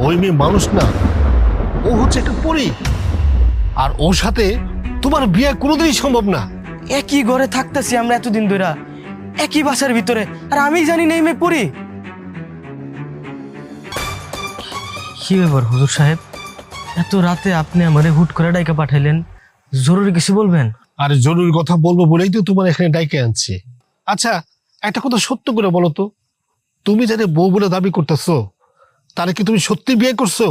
ওই মেয়ে মানুষ না, ও হচ্ছে একটা পরী। আর ওর সাথে তোমার বিয়ে কোনোদিনই সম্ভব না। একই ঘরে থাকতেছি আমরা এতদিন ধরে, একই বাসার ভিতরে, আর আমি জানি না এই মেয়ে পড়ি। কি ব্যাপার হুজুর সাহেব, এত রাতে আপনি আমারে হুট করে ডাইকা পাঠাইলেন? জরুরি কিছু বলবেন? আর জরুরি কথা বলবো বলেই তো তোমার এখানে ডাইকে আনছি। আচ্ছা, একটা কথা সত্য করে বলো তো, তুমি যাদের বউ বলে দাবি করতেছো তারে কি তুমি সত্যি বিয়ে করছো?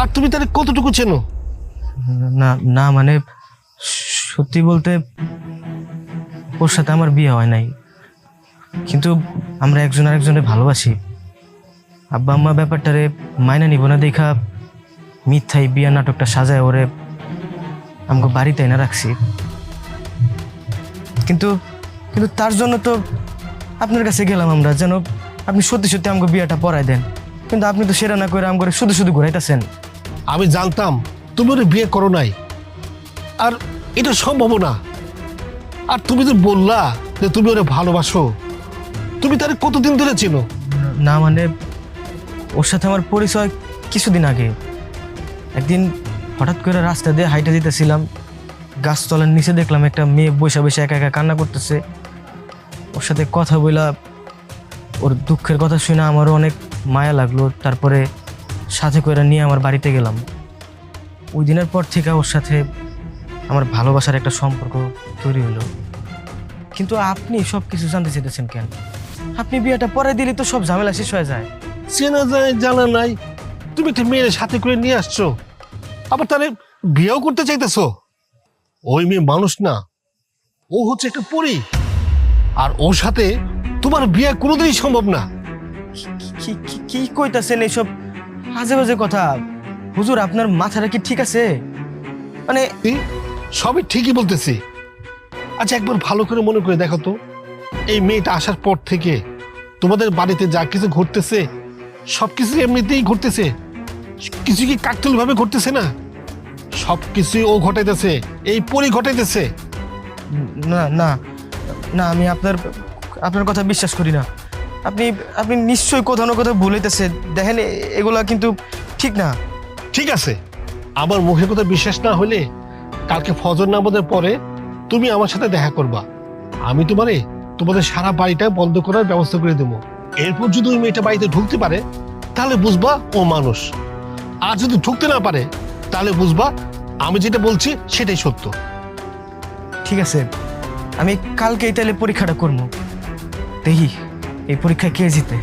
আর তুমি তারে কতটুকু চেনো? না না, মানে সত্যি বলতে ওর সাথে আমার বিয়ে হয় নাই, কিন্তু আমরা একজন আরেকজনের ভালোবাসি। আব্বা আম্মা ব্যাপারটারে মাইনা নিব না দেখা মিথ্যাই বিয়া নাটকটা সাজায় ওরে আমাকে বাড়িতে এনে রাখছি। কিন্তু কিন্তু তার জন্য তো আপনার কাছে গেলাম আমরা, যেন আপনি সত্যি সত্যি আমাকে বিয়েটা পড়াই দেন। কিন্তু আপনি তো সেটা না করে আমাকে শুধু শুধু ঘুরাইতেছেন। আমি জানতাম তুমি ওরে বিয়ে করো নাই, আর এটা সম্ভব না। আর তুমি তো বললা যে তুমি ওরে ভালোবাসো, তুমি তারে কতদিন ধরে চেনো? না মানে ওর সাথে আমার পরিচয় কিছুদিন আগে। একদিন হঠাৎ করে রাস্তা দিয়ে হাইটে যেতেছিলাম, গাছতলার নিচে দেখলাম একটা মেয়ে বসে বসে একা একা কান্না করতেছে। ওর সাথে কথা বলা, ওর দুঃখের কথা শুনে আমারও অনেক মায়া লাগলো। তারপরে সাথে করে নিয়ে আমার বাড়িতে গেলাম। ওই দিনের পর থেকে ওর সাথে আমার ভালোবাসার একটা সম্পর্ক তৈরি হলো। কিন্তু আপনি সব কিছু জানতে চেয়েছেন কেন? আপনি বিয়েটা পরে দিলে তো সব ঝামেলা শেষ হয়ে যায়। চেনা যায় জানা নাই, তুমি একটা মেয়ের সাথে করে নিয়ে আসছো, আবার তাহলে বিয়েও করতে চাইতেছো। ওই মেয়ে মানুষ না, ও হচ্ছে একটা পরী। আর ওর সাথে তোমার বিয়ে কোনোদিনই সম্ভব না। কি কি কি কইতাছেন এইসব আজে বাজে কথা? হুজুর, আপনার মাথাটা কি ঠিক আছে? মানে সবই ঠিকই বলতেছি। আচ্ছা, একবার ভালো করে মনে করে দেখো তো, এই মেয়েটা আসার পর থেকে তোমাদের বাড়িতে যা কিছু ঘটতেছে সবকিছু এমনিতেই ঘটতেছে, কিছু কি কাকতালীয় ভাবে ঘটতেছে না? সবকিছু ও ঘটাইতেছে, এই পরী ঘটাইতেছে। না না না, আমি আপনার আপনার কথা বিশ্বাস করি না। আপনি আপনি নিশ্চয়ই কোথাও না কোথাও ভুল হইতেছে। দেখেন, এগুলা কিন্তু ঠিক না। ঠিক আছে, আমার মুখের কথা বিশ্বাস না হলে কালকে ফজর নামাজের পরে তুমি আমার সাথে দেখা করবা। আমি তোমাদের সারা বাড়িটা বন্ধ করার ব্যবস্থা করে দেবো। এরপর যদি ওই মেয়েটা বাড়িতে ঢুকতে পারে তাহলে বুঝবা ও মানুষ, আর যদি ঢুকতে না পারে তাহলে বুঝবা আমি যেটা বলছি সেটাই সত্য। ঠিক আছে, আমি কালকেই তাহলে পরীক্ষাটা করবো। দেখি এই পরীক্ষায় কে জিতে।